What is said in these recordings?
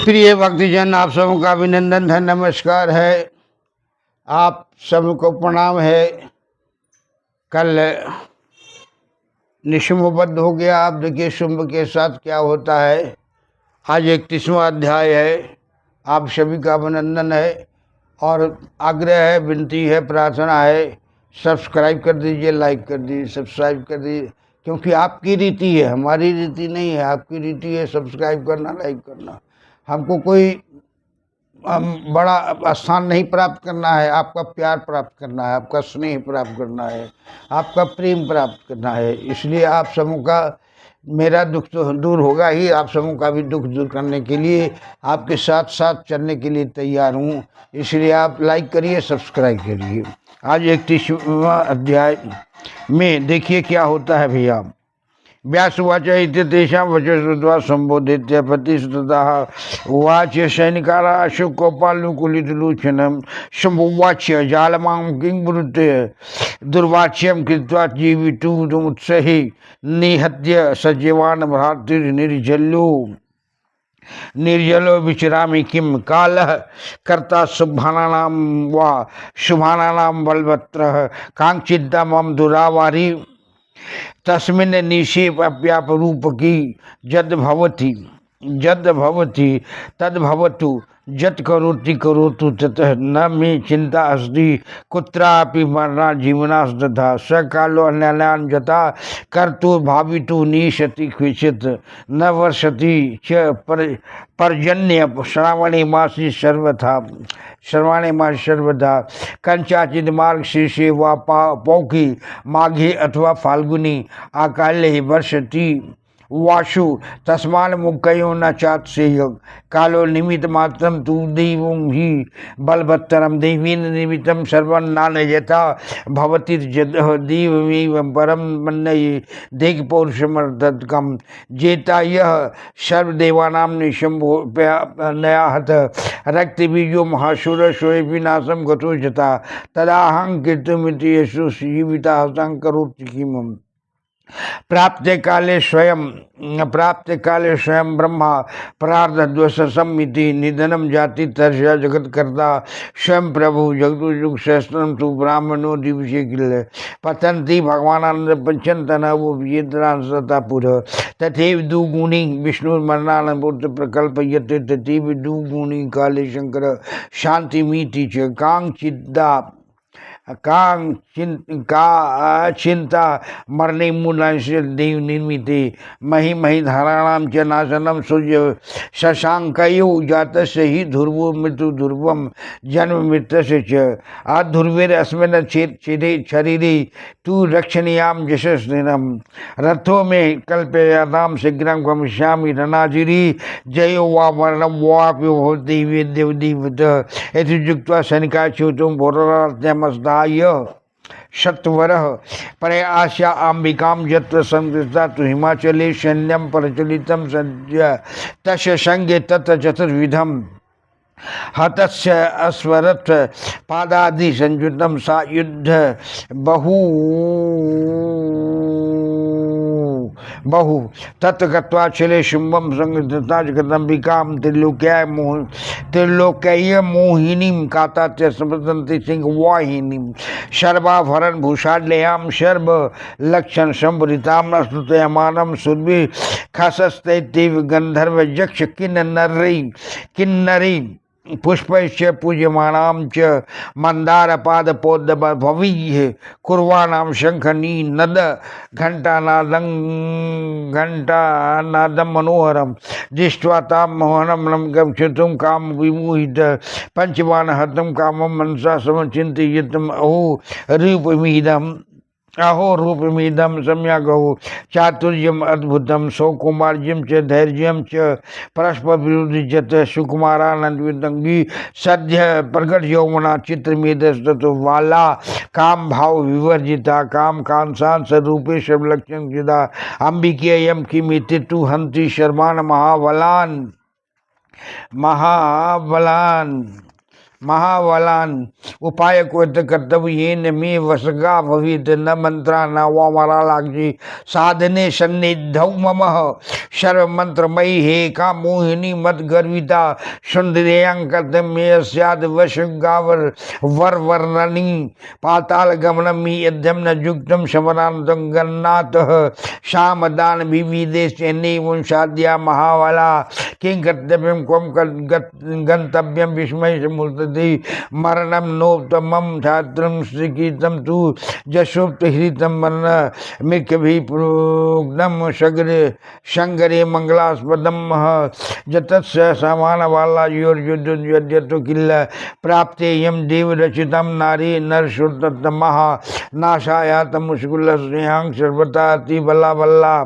प्रिय भक्तजन, आप सबका अभिनंदन है, नमस्कार है, आप सबको प्रणाम है। कल निशुम्भबद्ध हो गया। आप देखिए शुंभ के साथ क्या होता है। आज 31वां अध्याय है। आप सभी का अभिनंदन है और आग्रह है, विनती है, प्रार्थना है, सब्सक्राइब कर दीजिए, लाइक कर दीजिए, सब्सक्राइब कर दीजिए, क्योंकि आपकी रीति है, हमारी रीति नहीं है। आपकी रीति है सब्सक्राइब करना, लाइक करना। हमको कोई बड़ा स्थान नहीं प्राप्त करना है, आपका प्यार प्राप्त करना है, आपका स्नेह प्राप्त करना है, आपका प्रेम प्राप्त करना है। इसलिए आप सबों का, मेरा दुख तो दूर होगा ही, आप सबों का भी दुख दूर करने के लिए आपके साथ साथ चलने के लिए तैयार हूँ। इसलिए आप लाइक करिए, सब्सक्राइब करिए। आज 31वां अध्याय में देखिए क्या होता है भैया। व्यासुवाच तेषां वचः श्रुत्वा सम्बोधित्य प्रतिस्तुतः उवाच सैनिकाः अशोकोपालकुलितलोचनं शम्भुवाच जालमां किं ब्रूते दुर्वाच्यं कृत्वा जीवितुमुत्सहे निहत्य सजीवान् भ्रातृर्निर्जलो विचरामि किं कालः कर्ता शुभानां वा शुभानां बलवत्रः कांचिद्दा मम दुरावारी तस्मिन् निशेप्याप रूप की जद भवति तद भवतु जत करोति करोतु ततः न मे चिंता अस्ति कुत्रापि मरणा जीवनास्तथा स कालो अन्यान्यान् जता कर्तु भावितु निशति क्वचित् न वर्षति च पर्जन्य श्रावणे मासि सर्वदा कंचाचित मार्ग शीर्षे वा पौखी माघे अथवा फाल्गुनी आकाले वर्षति वाशु तस्मान मुक्कयो न चात्सेय कालो निमित्त मात्रम तु दैवं हि बलवत्तरम दैवीन निमित्तं सर्वं नानयथा भवति जदः देवमेव परम मन्ये देख पौरुषमर्धकम जेता यः सर्वदेवानां निशंभो नयाहत रक्तबीजो महाशूर शोय विनाशम गतो जता तदाहं कीर्तमिति यशु जीविता संकरोति किमम् प्राप्ते काले स्वयं ब्रह्मा प्रार्धद्वसमिति निधनम जाति तर्षा जगत कर्ता स्वयं प्रभु जगदुजुग सहस्त्रम तु ब्राह्मणो दिवसे किल पतंती भगवानंद पंचन वो विजेन्द्रांसता पुर तथैव दुगुणी विष्णुर्मरणानपूर्त प्रकल्पयते तथैव दुगुणी काले शंकर शांतिमीति च कांचिद्दा चिंता मरणे मूलांश देव निर्मिते मही धाराणाम च नाशनम सूर्य शशांकयो जातस्य ही ध्रुवो मृत्यु ध्रुवम जन्म मृत्यस्य च आध्रुवेर अस्मिन् छेदे शरीरे तु रक्षणीयाम यशस्विनम रथो में कल्पयाताम शीघ्रं गमिष्यामि रणाजिरी जयो वा वर्णम वाप्यो भवति वेद्यवदीवत इत्युक्त्वा सैनिकाच्युतं भोरात्यमस्ता शतवर परे आशा अंबिकां यत्र संकृता तो हिमाचले सैन्यं प्रचलितं सद्य तस्य संगे तत्र चतुर्विधं हतस्य अस्वरथ पादादि संयुतं सा युद्ध बहु तत्गत्वाचले शुंभम संगता जगदंबिकां त्रिलोक्य मोहिनीं कातात्य समृद्धंति सिंह वाहिनीं सर्वाभरण भूषाढ्यां सर्व लक्षण संभरितां स्तुतयमानं सुरभि खसस्ते गंधर्व यक्ष किन्नरी पुष्पैश्च पूज्यमानां च मन्दारपादपोद्भवैः कुर्वाणां शङ्खनी नद घण्टानादं मनोहरं दृष्ट्वा तां मोहनं गच्छतुं काम विमोहित पंचवान हतं कामं मनसा समचिन्तयितम् अहो रूपमिदं सम्यगहो चातुर्यम् अद्भुतं सौकुमार्यं च धैर्यं च परस्पर विरुद्धजत सुकुमारानंदी सद्य प्रकट यौवना चित्रमेधस्ततो वाला काम भाव विवर्जिता काम कांसान स्वरूपे सर्वलक्षण जिदा अंबिकेयं किमिति तु हंति शर्मान महाबलान महाबलान उपाय कोत कर्तव्येन मे वसगा भवित न मंत्रा न वामरालाक्षी साधने सन्निधौ मम सर्व मंत्रमयी हे का मोहिनी मत गर्विता सुंदरियांग कर्तव्य स्याद वशगावर वर वर्णनी पाताल गमनम यद्यम न युक्तम शमनांतम गन्नाथ शामदान विविदे सेने वंशाद्या महावाला किं कर्तव्यम क्वम गंतव्यम विस्मय मूर्ति मरणम नोत्तमम छात्रम श्रीकीतम तु जशोप्त हृतम मरण मिक भी प्रोग्नम शगरे शंकरे मंगलास्पदम जतस्य समान वाला युद्ध किल प्राप्ते यम देव रचितम नारी नर शुद्धतम नाशायात मुस्कुल स्नेहांग सर्वता अति बल्ला बल्ला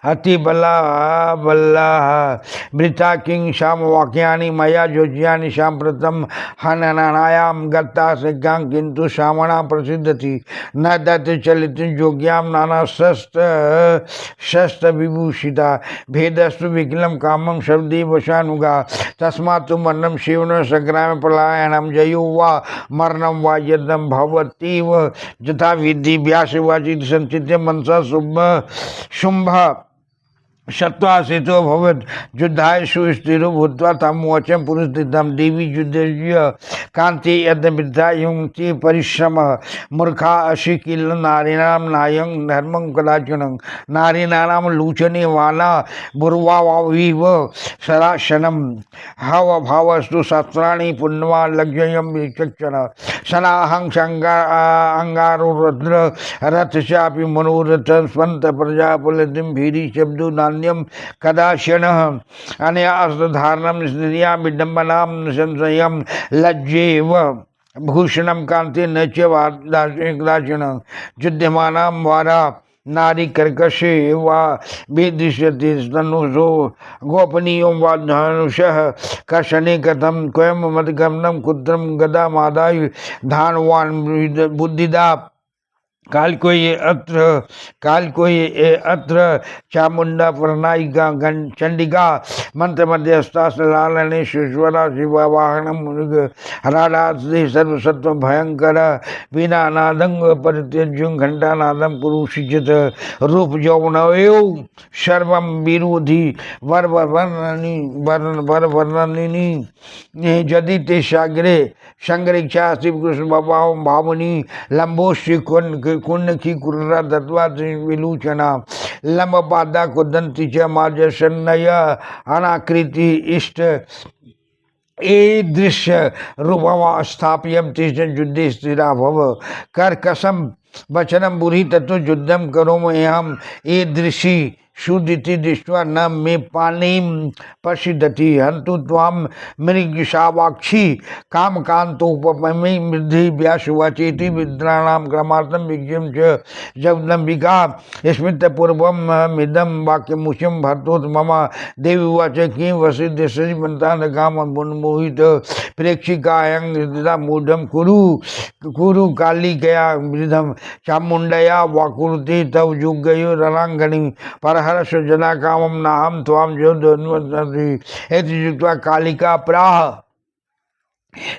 अति बल्ला बल्ला मृता किंग शाम वाक्यानि मया जोज्यानि सांप्रतम हननायाम गत्ता सिद्धां किंतु शामणा प्रसिद्ध थी न दत्त चलित जोग्याम नाना शस्त्र विभूषिता भेदस्तु विकलम कामम शब्दे वशानुगा तस्मात् मरणम शिवन संग्राम पलायनम जयो वा मरणम वा यदम भवतीव यथा विधि व्यासवाचित संचित मनसा शुंभ शत्वासितो भवत युद्धाय सुस्थिरो भूत्वा तमोचम पुरुषितम देवी युद्धज्य कांति यद्वृद्धा युक्ति परिश्रम मूर्खा अशिकिल नारीणाम नायं धर्मं कदाचन नारीणाम लूचने वाला बुर्वावीव सराशनम हव भावस्तु शास्त्राणि पुण्यवा लज्जयम विचक्षण सनाहं अंगारो रुद्र रथ चापि मनोरथ स्वंत प्रजापलतिम भीरी शब्दो नान्यम कदाचन अनयास्तधारणम स्त्रिया विडम्बनाम संशयम लज्जेव भूषणम कांति न च कदाचन युध्यमानां वारा नारी कर्कशे वा विदृश्यते स्तनुषो गोपनीयो वा धनुषः कर्षणे कथम स्वयं मदगमनम कुत्रम गदा मादाय धानवान बुद्धिदा काल को ये अत्र चामुंडा प्रणायिका चंडिका मंत्र मध्यस्था लालने शिश्वरा शिवा वाहनम मृग हराड़ास्ते सर्वसत्व भयंकर बिना नादंग परित्यज्युं घंटा नादम पुरुषिचित रूप यौवनयो सर्वम विरोधी वर वर्णनी यदि ते सागरे संग्रिक्षा शिव कृष्ण भावनी लंबोश्री कुंड की कुर्रा दत्वा विलूचना लंब पादा कुदंती च मार्जन्नय अनाकृति इष्ट ए दृश्य रूपमा स्थाप्यम तिष्ठन् युद्धे स्थिरा भव कर्कशम वचनम बुरी तत्व युद्धम करो हम ए दृषि शुद्धिति दृष्ट्वा न मे पानीम पश्यति हंतु त्वाम मृगशावाक्षी काम कांतोपमे मृद्धि व्यासुवाचेति विद्राणाम क्रमार्थम विज्ञम च जगदम्बिका स्मृत पूर्वम मिदम वाक्यमुष्यम भर्तोत मम देवी वाच किं वसिद्ध श्रीमंतान काम मोहित प्रेक्षिकायं हृदया मूढ़म कुरु कालिकया वृद्धम चामुंडया वाकुरुते तव युगयो रणांगणी पर हर्ष जना कामम नाहम त्वाम जो कालिका प्राह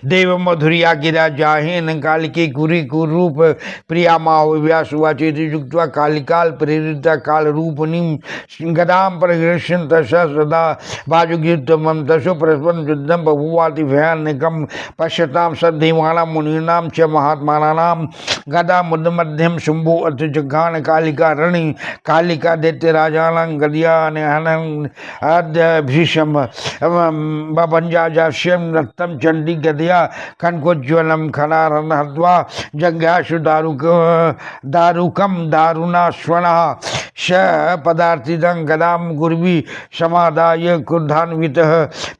देव मधुरिया गिरा जाहेन कालिके कुरी कुरूप प्रिया माह व्यासुवाचेति युक्त्वा कालिकाल प्रेरिता काल रूपनीम गदाम परिगृह्यन् तस्या सदा वाजुगीर्तमं तस्यो परस्परं युद्धं बभूवाति भयानकं पश्यतां सद्देवानां मुनीनां च महात्मानां गदा मुदमध्यं शुम्भो अथ जघान कालिका रणि कालिका दैत्यराजानां गदयान हनन् अद्य भीषम बभञ्जाजास्यं रक्तं चण्डी गदया कनकोज्ज्वलम खनारन हद्वा जंघाशु दारुकम दारुणाश्वना श पदार्थिदं गदाम गुर्वी समादाय क्रुद्धान्वितः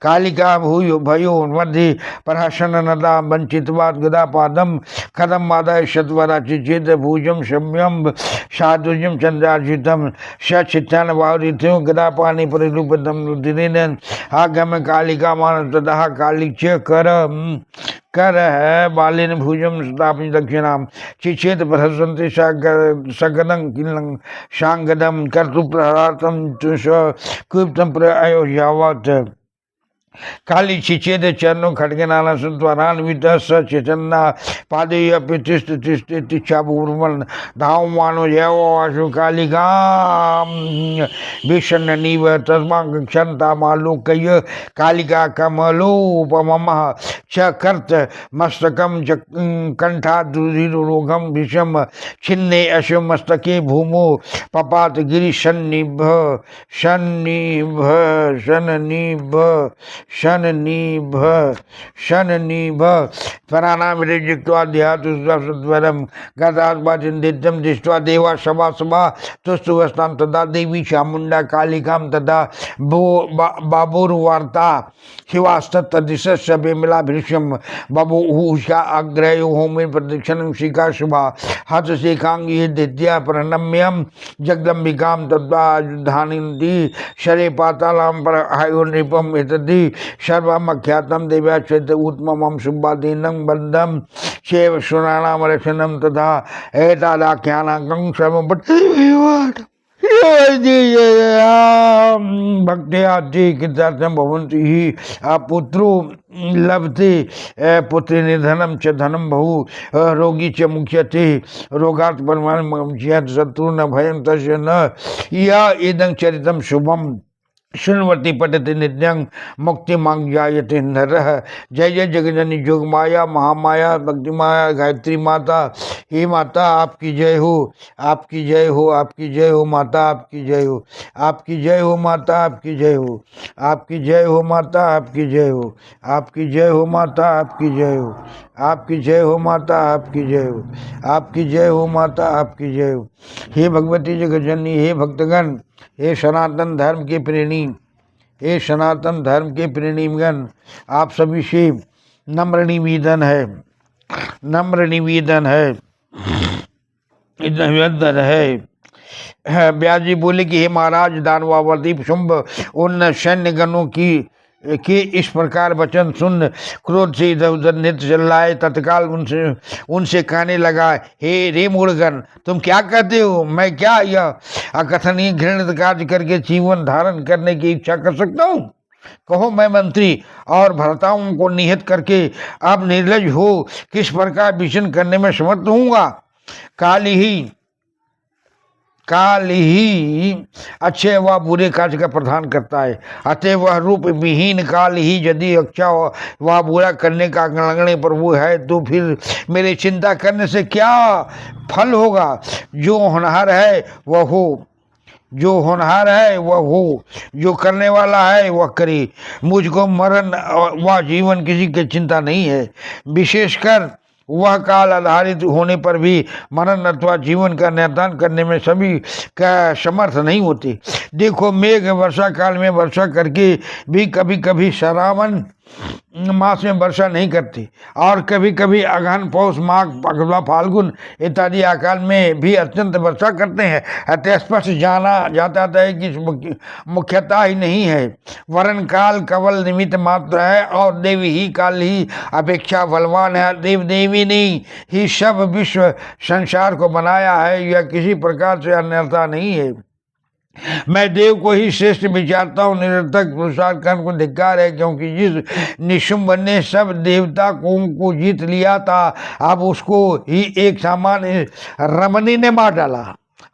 कालिका भूयो भयो मध्ये प्रहसन नदा वंचितवाद गदापादम कदम मादाय शतवराचि चेत भूजम शम्यम साधुजम चंद्रार्जितम स चित्तान वावरिथ्यो गदापानि परिरूपतम रुद्रेन आगम कालिका मान तदा कालिच कर है बालिन भुजम स्थापि दक्षिणाम चिचेत प्रहसन्ति सगदं किलं सांगदम कर्तु प्रहरार्थम कुप्तम प्रयोज्यावत काली चिचेद चरणों खड्गनाना सुत्वरान्वित सचेतना पादेय प्रतिष्ठ तिष्ठ तिच्छापूर्वन् धावमानो जयो आशु कालिका भीषण नीव तस्मा क्षंता मालोकय कालिका कमलोपमः च कर्त मस्तकम च कंठादुरोगम विषम छिन्ने अशु मस्तके भूमो पपात गिरि सन्निभ सन्निभ सन्निभ शननिभ शननिभ प्राणामिरिजित्वा ध्यातुस्वरम गदास्वाचिन्दितं दृष्ट्वा देवा सभा सभा तुष्टुवस्तां तदा देवी चामुण्डा कालिकां तदा बाबुर्वार्ता शिवास्तत्तदिशस्य विमलाभृशं बभूषा अग्रयो होमेन प्रदक्षिणं शिखा शुभा हतशेखाङ्गी दित्या प्रणम्यं जगदम्बिकां तद्वा धानिन्ति शरे पातालां पर हायोनिपम् एतद्धि सर्वमख्यातं देव्या चेत उत्तमं शुभादीनं बन्धं शेव सुराणां रक्षणं तथा एतादाख्यानाकं सर्वपट् भक्त्या कृतार्थं भवन्ति हि पुत्रो लभते पुत्रे निधनं च धनं बहु रोगी च मुख्यते रोगात् परमाणं शत्रु न भयं तस्य न या इदं चरितं शुभम् शृण्वति पठति नित्यं मुक्ति मांग जायते नरः। जय जय जगजननी जोग माया महामाया भक्ति माया गायत्री माता। हे माता आपकी जय हो, आपकी जय हो, आपकी जय हो माता, आपकी जय हो, आपकी जय हो माता, आपकी जय हो, आपकी जय हो माता, आपकी जय हो, आपकी जय हो माता, आपकी जय हो, आपकी जय हो माता, आपकी जय हो, आपकी जय हो माता, आपकी जय हो। हे भगवती जगजननी, हे भक्तगण, हे सनातन धर्म के प्रेमी, हे सनातन धर्म के प्रेमीगण, आप सभी से नम्र निवेदन है, नम्र निवेदन है, निवेदन है। व्यास जी बोले कि हे महाराज, दानवावती शुंभ उन सैन्य गणों की के इस प्रकार वचन सुन क्रोध से इधर उधर नृत्य चल रहा है। तत्काल उनसे कहने लगा, हे रे मूढ़गण, तुम क्या कहते हो? मैं क्या यह अकथनीय घृणित कार्य करके जीवन धारण करने की इच्छा कर सकता हूँ? कहो, मैं मंत्री और भर्ताओं को निहत करके अब निर्लज हो किस प्रकार विचन करने में समर्थ होऊंगा? काल ही अच्छे व बुरे कार्य का प्रधान करता है। अतः वह रूप विहीन काल ही यदि अच्छा व बुरा करने का लगने पर वो है, तो फिर मेरे चिंता करने से क्या फल होगा? जो होनहार है वह हो, जो होनहार है वह हो, जो करने वाला है वह करे। मुझको मरण व जीवन किसी की चिंता नहीं है, विशेषकर वह काल आधारित होने पर भी मरण अथवा जीवन का निर्धारण करने में सभी का समर्थ नहीं होते। देखो, मेघ वर्षा काल में वर्षा करके भी कभी कभी श्रावण मास में वर्षा नहीं करती, और कभी कभी अगहन पौष माघ अथवा फाल्गुन इत्यादि आकाल में भी अत्यंत वर्षा करते हैं। अतः स्पष्ट जाना जाता है कि मुख्यता ही नहीं है, वरन काल केवल निमित्त मात्र है और देवी ही काल ही अपेक्षा बलवान है। देव देवी ने ही सब विश्व संसार को बनाया है, यह किसी प्रकार से अन्यथा नहीं है। मैं देव को ही श्रेष्ठ विचारता हूँ। निरर्थक पुरुषार्थ कर्म को धिक्कार है, क्योंकि जिस निशुंभ ने सब देवता को जीत लिया था, अब उसको ही एक सामान्य रमणी ने मार डाला।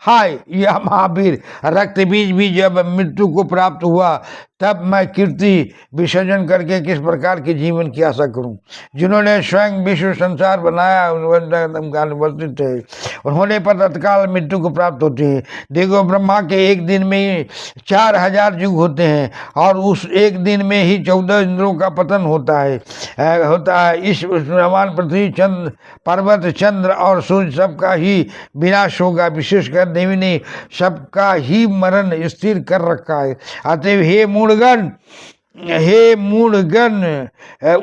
हाय, यह महावीर रक्त बीज भी जब मृत्यु को प्राप्त हुआ, तब मैं कीर्ति विसर्जन करके किस प्रकार के जीवन की आशा करूं? जिन्होंने स्वयं विश्व संसार बनाया उपस्थित है, उन्होंने पर तत्काल मृत्यु को प्राप्त होते हैं। देखो, ब्रह्मा के एक दिन में 4000 युग होते हैं, और उस एक दिन में ही 14 इंद्रों का पतन होता है। इस ब्रह्मांड पृथ्वी चंद्र पर्वत चंद्र और सूर्य सबका ही विनाश होगा। विशेषकर देवी ने सबका ही मरण स्थिर कर रखा है। अतएव हे मूढ़गण,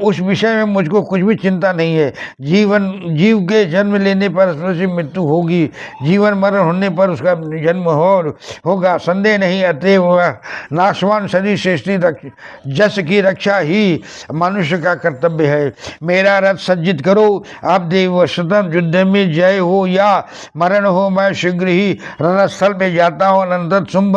उस विषय में मुझको कुछ भी चिंता नहीं है। जीव के जन्म लेने पर उसकी मृत्यु होगी, जीवन मरण होने पर उसका जन्म होगा, संदेह नहीं। अतएव वह नाशवान शरीर से जस की रक्षा ही मनुष्य का कर्तव्य है। मेरा रथ सज्जित करो, अब देवशतम युद्ध में जय हो या मरण हो, मैं शीघ्र ही रणस्थल में जाता हूँ। अनंतर शुंभ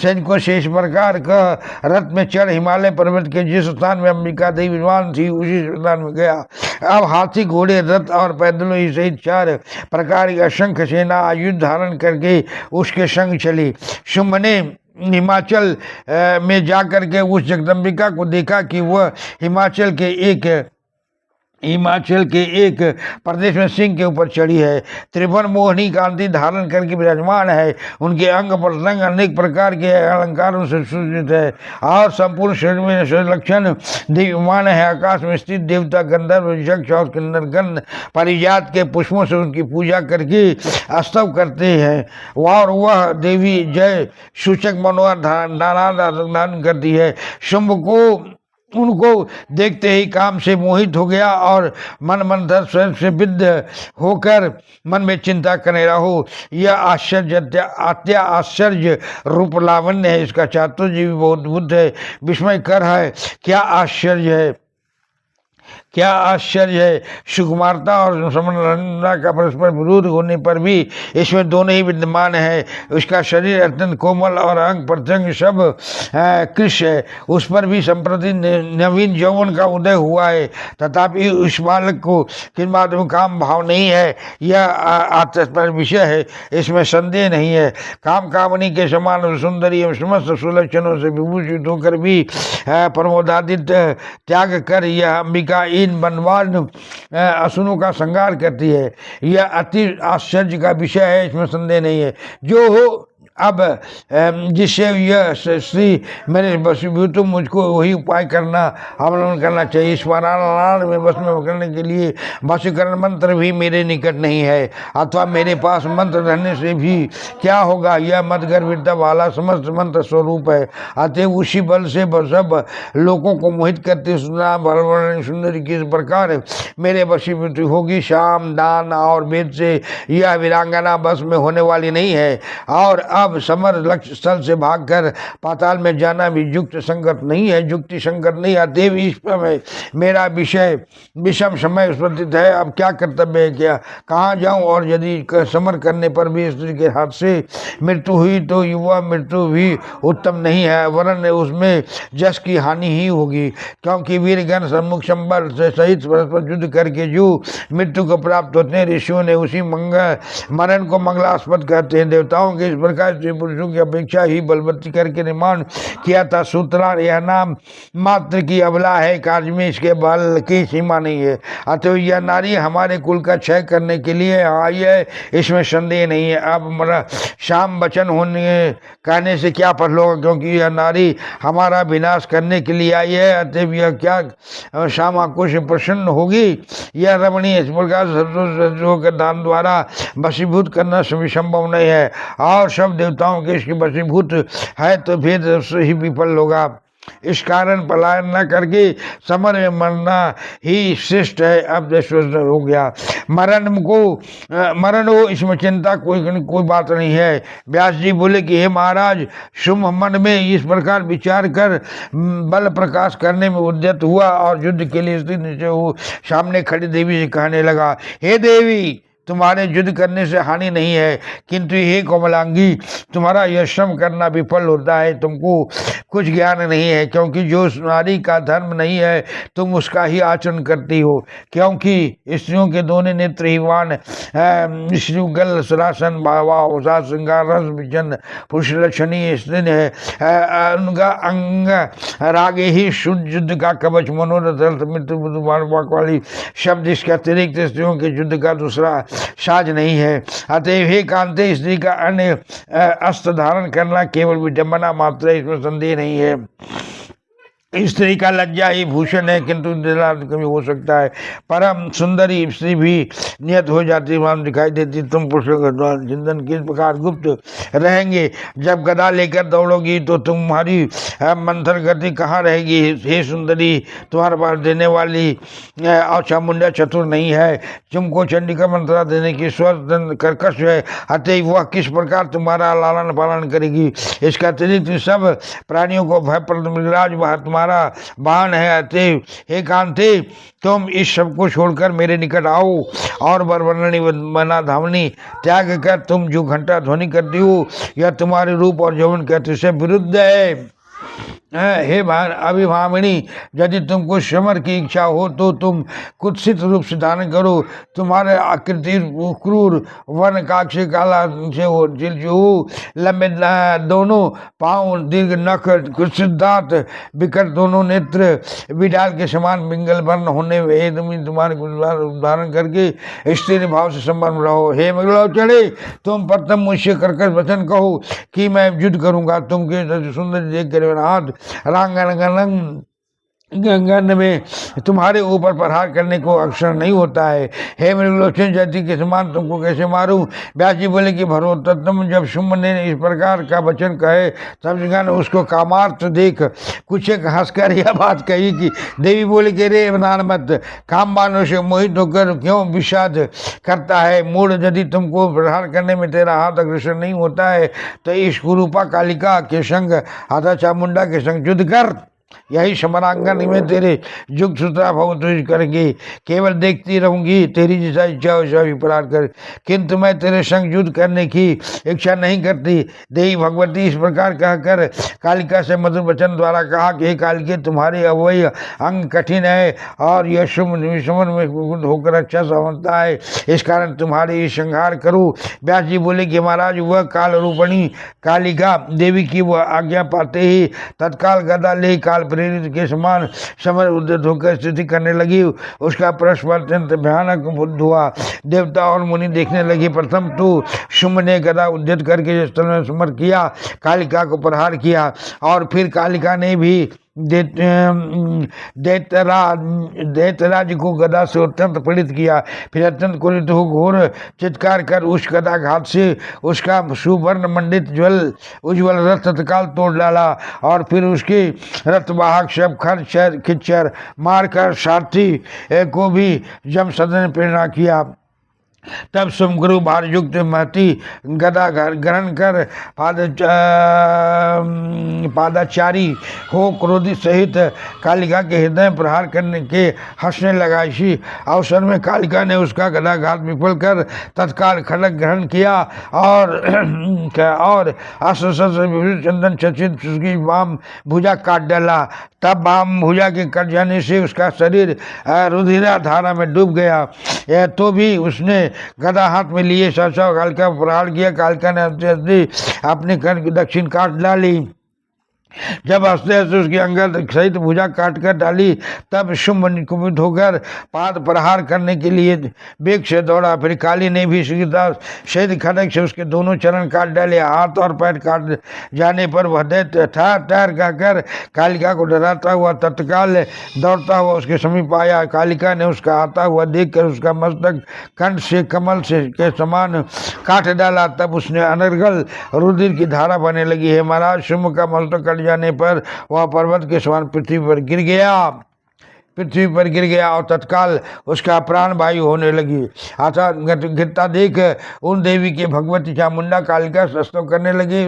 सैनिकों से इस प्रकार का रथ में चढ़ हिमालय हिमालय पर्वत के जिस स्थान में अंबिका देवी विद्वान थी उसी स्थान में गया। अब हाथी, घोड़े, रथ और पैदलों ही सहित 4 प्रकार की असंख्य सेना आयुध धारण करके उसके संग चली। शुंभ ने हिमाचल में जाकर के उस जगदम्बिका को देखा कि वह हिमाचल के एक प्रदेश में सिंह के ऊपर चढ़ी है। त्रिभुवन मोहिनी कांति धारण करके विराजमान है। उनके अंग प्रत्यंग अनेक प्रकार के अलंकारों से सुसज्जित है और संपूर्ण शरीर में लक्षण दिव्यमान है। आकाश में स्थित देवता, गंधर्व, यक्ष और किन्नरगण परिजात के पुष्पों से उनकी पूजा करके स्तव करते हैं और वह देवी जय सूचक मनोहर धारण करती है। शुंभ को उनको देखते ही काम से मोहित हो गया और मन मंथर स्वयं से विद्ध होकर मन में चिंता करने रहो। यह आश्चर्य रूप लावण्य है, इसका चातुर्य भी बहुत बुद्ध है, विस्मय कर है। क्या आश्चर्य है। सुकुमारता और समन्वयता का परस्पर विरोध होने पर भी इसमें दोनों ही विद्यमान है। उसका शरीर अत्यंत कोमल और अंग प्रत्यंग सब कृष है। उस पर भी संप्रति नवीन यौवन का उदय हुआ है, तथापि उस बालक को किन बात में काम भाव नहीं है, यह आत्मस्पद विषय है, इसमें संदेह नहीं है। काम कामनी के समान सुंदरी एवं समस्त सुलक्षणों से विभूषित होकर भी प्रमोदादित त्याग कर यह अंबिका इन बनवान असुरों का संहार करती है। यह अति आश्चर्य का विषय है, इसमें संदेह नहीं है। जो हो अब जिससे यह श्री मेरे वशीभूत, मुझको वही उपाय करना अवलंबन करना चाहिए। इस वाराणसी में वश में करने के लिए वशीकरण मंत्र भी मेरे निकट नहीं है, अथवा मेरे पास मंत्र रहने से भी क्या होगा। यह मदगर्भिता वाला समस्त मंत्र स्वरूप है, अतएव उसी बल से सब लोगों को मोहित करते सुंदरी किस प्रकार मेरे वशीभूत होगी। शाम, दान और वेद से यह वीरांगना बस में होने वाली नहीं है और अब समर लक्ष्य स्थल से भागकर पाताल में जाना भी युक्त संगत नहीं है, युक्ति संगत नहीं है। देव इस समय मेरा विषम समय उपस्थित है, अब क्या कर्तव्य है, क्या कहाँ जाऊं। और यदि समर करने पर भी स्त्री के हाथ से मृत्यु हुई तो युवा मृत्यु भी उत्तम नहीं है, वरन उसमें जस की हानि ही होगी, क्योंकि वीरगण सम्मुख संबल से सहित परस्पर युद्ध करके जो मृत्यु को प्राप्त होते हैं, ऋषियों ने उसी मरण को मंगलास्पद कहते हैं। देवताओं के इस प्रकार से पुरुषों की अपेक्षा ही बलवती करके निर्माण किया था। सूत्रार यह नाम मात्र की अबला है, कार्य में इसके बल की सीमा नहीं है, अतः यह नारी हमारे कुल का क्षय करने के लिए आई है, इसमें संदेह नहीं है। अब मेरा शाम वचन होने कहने से क्या फल होगा, क्योंकि यह नारी हमारा विनाश करने के लिए आई है, अतएव यह क्या शाम आपको से प्रसन्न होगी। यह रमणीय इस प्रकार होकर दान द्वारा वशीभूत करना संभव नहीं है और सब देवताओं के इसके वशीभूत है तो भेद से ही विफल होगा। इस कारण पलायन न करके समर में मरना ही श्रेष्ठ है। अब देशवश हो गया, मरण हो इसमें चिंता कोई बात नहीं है। व्यास जी बोले कि हे महाराज, शुंभ मन में इस प्रकार विचार कर बल प्रकाश करने में उद्यत हुआ और युद्ध के लिए स्थित नीचे हो सामने खड़ी देवी से कहने लगा, हे देवी, तुम्हारे युद्ध करने से हानि नहीं है, किंतु हे कोमलांगी, तुम्हारा यह श्रम करना विफल होता है, तुमको कुछ ज्ञान नहीं है, क्योंकि जो नारी का धर्म नहीं है तुम उसका ही आचरण करती हो। क्योंकि स्त्रियों के दोनों नेत्र हिवान श्रीगल सुरासन भावा उषा श्रृंगार रस विजन पुरुष लक्षणीय स्त्री है, उनका अंग रागे ही शुद्ध युद्ध का कवच मनोरथ मृत्यु वाली शब्द इसके अतिरिक्त स्त्रियों के युद्ध का दूसरा साज नहीं है। अतएव हे कांते, स्त्री का अन्य अस्त्र धारण करना केवल विडंबना मात्र है, इसमें संदेह नहीं है। स्त्री का लज्जा ही भूषण है, किंतु कभी हो सकता है परम सुंदरी स्त्री भी नियत हो जाती है, दिखाई देती। तुम पुरुषों के द्वारा चिंतन किस प्रकार गुप्त रहेंगे, जब गदा लेकर दौड़ोगी तो तुम्हारी मंथर गति कहाँ रहेगी। हे सुंदरी, तुम्हारे पास देने वाली और चामुंडा चतुर नहीं है, तुमको चंडिका मंत्रा देने की स्वर कर्कश है, अतएव वह किस प्रकार तुम्हारा लालन पालन करेगी। इसका अतिरिक्त सब प्राणियों को भयप्रद मृगराज तुम्हारा वाहन है। अतएव हे कांते, तुम इस सब को छोड़कर मेरे निकट आओ और वर्णनी बना धावनी त्याग कर तुम जो घंटा ध्वनि करती हो, यह तुम्हारे रूप और यौवन के अतिशय विरुद्ध है। हे अभिभामिनी, यदि तुमको समर की इच्छा हो तो तुम कुत्सित रूप से धारण करो। तुम्हारे आकृति क्रूर, वन काक्षी काला से हो, जिलजू, लंबे दोनों पांव, दीर्घ नख, कुत्सित दांत, विकट दोनों नेत्र, बिडाल के समान पिंगल वर्ण होने हे तुम तुम्हारे धारण करके स्थिर भाव से संबंध रहो। हे चढ़े, तुम प्रथम मुझसे कर्कश वचन कहो कि मैं युद्ध करूंगा। तुमके सुंदर देख कर हाथ रांगन गंगन में तुम्हारे ऊपर प्रहार करने को अक्षर नहीं होता है। हे मृगलोचन, जाति के समान तुमको कैसे मारूं? व्यास जी बोले कि भरोतम, जब शुम्भ ने इस प्रकार का वचन कहे तब जगह ने उसको कामार्थ देख कुछ एक हंसकर यह बात कही कि देवी बोले कि रे नान मत, काम बानों से मोहित होकर क्यों विषाद करता है? मूड, यदि तुमको प्रहार करने में तेरा हाथ अग्रसर नहीं होता है तो इस कुरूपा कालिका के संग, आधा चामुंडा के संग युद्ध कर। यही समरांगन में तेरे जुग सुतरा भव तुझ करेंगे। केवल देखती रहूंगी, तेरी जैसा इच्छा वैसा विपराध कर, किंतु मैं तेरे संग युद्ध करने की इच्छा नहीं करती। देवी भगवती इस प्रकार कहकर कालिका से मधुर वचन द्वारा कहा कि हे कालिके, तुम्हारे अवय अंग कठिन है और यह शुभ विषमन में होकर अच्छा समझता है, इस कारण तुम्हारे संहार करूँ। व्यास जी बोले कि महाराज, वह काल रूपणी कालिका देवी की वह आज्ञा पाते ही तत्काल गदा ले काल प्रेरित के समान समर उद्यत होकर स्थिति करने लगी। उसका प्रश्न अत्यंत भयानक बुद्ध हुआ। देवता और मुनि देखने लगे। प्रथम तो शुम्भ ने गदा उद्यत करके स्थल में समर किया, कालिका को प्रहार किया, और फिर कालिका ने भी दैत्यराज को गदा से अत्यंत पीड़ित किया। फिर अत्यंत क्रोधित हो घोर चित्कार कर उस गदा घात से उसका सुवर्ण मंडित उज्ज्वल रथ तत्काल तोड़ डाला, और फिर उसके रथवाहक सब खर खिच्चर मारकर सारथी को भी जम सदन में प्रेरणा किया। तब सुमगुरु भार युक्त महती गदा ग्रहण कर पादाचारी हो क्रोधित सहित कालिका के हृदय प्रहार करने के हंसने लगा। इसी अवसर में कालिका ने उसका गदा घात विफल कर तत्काल खड़ग ग्रहण किया और अस्त्र चंदन चर्चित उसकी वाम भुजा काट डाला। तब वाम भुजा के कट जाने से उसका शरीर रुधिरा धारा में डूब गया। तो भी उसने गदा हाथ में लिए सहसा कालिका प्रहार किया। कालिका ने अपने कर्ण की दक्षिण काट डाली। जब हंसते हंसते उसकी अंगद सहित भुजा काट कर डाली, तब शुम्भ कुपित होकर पाद प्रहार करने के लिए वेग से दौड़ा। फिर काली ने भी शीघ्रता सहित खड़ग से उसके दोनों चरण काट डाले। हाथ और पैर काट जाने पर वह दैत्य ठहर कहकर कालिका को डराता हुआ तत्काल दौड़ता हुआ उसके समीप आया। कालिका ने उसका आता हुआ देखकर उसका मस्तक कंठ से कमल से के समान काट डाला। तब उसने अनर्गल रुधिर की धारा बहने लगी। है महाराज, शुम्भ का मस्तक जाने पर वह पर्वत के समान पृथ्वी पर गिर गया और तत्काल उसका प्राण वायु होने लगी। अतः गिरता देख उन देवी के भगवती चामुंडा कालिका स्तव करने लगी।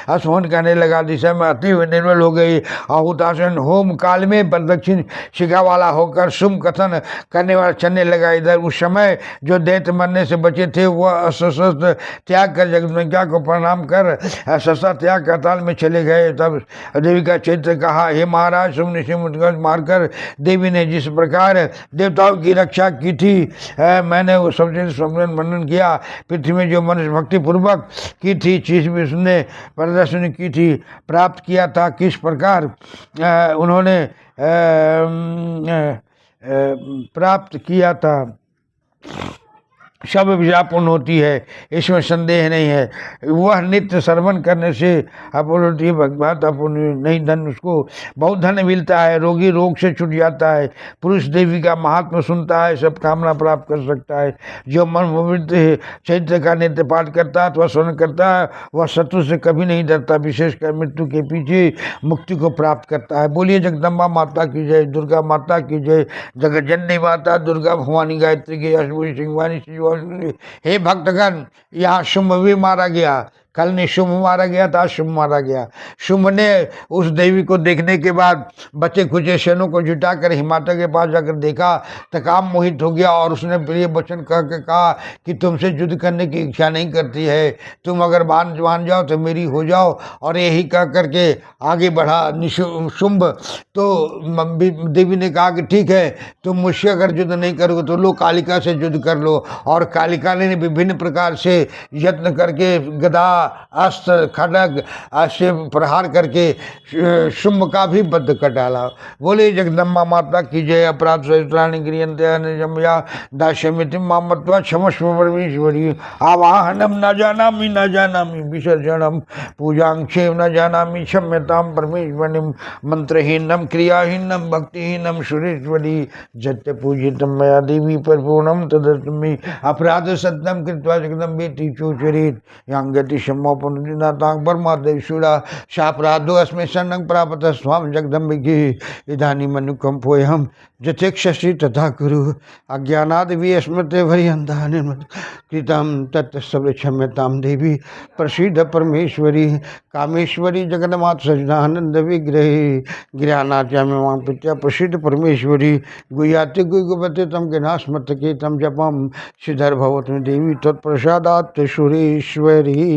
अस्मोहन कहने लगा, दिशा में अति निर्मल हो गई। अहुतासन होम काल में प्रदक्षिण शिखा वाला होकर शुभ कथन करने वाला चलने लगा। इधर उस समय जो दैत्य मरने से बचे थे वह अस्त्र त्याग कर जगदम्बिका को प्रणाम कर शस्त्र त्याग करताल में चले गए। तब देवी का चरित्र कहा, हे महाराज, शुभ निश्चय मारकर देवी ने जिस प्रकार देवताओं की रक्षा की थी, मैंने वो सबसे वर्णन किया। पृथ्वी में जो मनुष्य भक्ति पूर्वक की थी चीज भी उसने प्रदर्शन की थी, प्राप्त किया था। किस प्रकार उन्होंने प्राप्त किया था, सब विजापूर्ण होती है, इसमें संदेह नहीं है। वह नित्य श्रवण करने से अपूर्ति भगवत अपूर्ण नहीं, धन उसको बहुत धन मिलता है। रोगी रोग से छूट जाता है। पुरुष देवी का महात्मा सुनता है, सब कामना प्राप्त कर सकता है। जो मनोवृत्त चैत्र का नित्य पाठ करता है अथवा श्रवण करता है वह शत्रु से कभी नहीं डरता, विशेषकर मृत्यु के पीछे मुक्ति को प्राप्त करता है। बोलिए जगदम्बा माता की जय, दुर्गा माता की जय, जगत जननी माता दुर्गा भवानी गायत्री की अष्टभुजी सिंहवानी। हे भक्तगण, यहाँ शुम्भ भी मारा गया, कल निशुंभ मारा गया था, शुंभ मारा गया। शुंभ ने उस देवी को देखने के बाद बचे खुचे सैनों को जुटाकर हिमालय के पास जाकर देखा तो काम मोहित हो गया और उसने प्रिय वचन कह के कहा कि तुमसे युद्ध करने की इच्छा नहीं करती है, तुम अगर मान जाओ तो मेरी हो जाओ। और यही कह करके आगे बढ़ा शुंभ। तो देवी ने कहा कि ठीक है, तुम मुझसे अगर युद्ध नहीं करोगे तो लो कालिका से युद्ध कर लो। और कालिका ने विभिन्न प्रकार से यत्न करके गदा, अस्त्र, खड्ग से प्रहार करके शुंभ का भी वध कर डाला। बोले जगदम्बा माता की जय। अपराध सहस्राणि गृह्यन्ते दास्यमिति मां मत्वा क्षमस्व परमेश्वरी। आवाहनम न जानामि विसर्जनम पूजां क्षेम न जानामि क्षम्यतां परमेश्वरीं। मंत्रहीनम क्रियाहीनम भक्तिहीनम सुरेश्वरी। जत्य पूजितम मया देवी परिपूर्णम तदस्मि। अपराध सत्यम कृत्वा जगदम्बेति चोचरेत्। यांगति सम्मोपनुदिनातां परमादेशुरा। शापराधो अस्मै शरणं प्रापत स्वाम जगदम्बिके। इदानीं अनुकंपोऽहं यथेक्षसि तथा कुरु। अज्ञानाद् विस्मृते पर्यन्ता कृतं तत् सब क्षम्यतां देवी प्रसीद परमेश्वरी। कामेश्वरी जगन्मात सच्चिदानंद विग्रहे। ज्ञानाचार्य मां पित्या प्रसीद परमेश्वरी। गुह्याति गुह्यपते तम ज्ञास्मत् के तम जपम सिद्धर भवतु देवी तत्प्रसादात् सुरेश्वरी।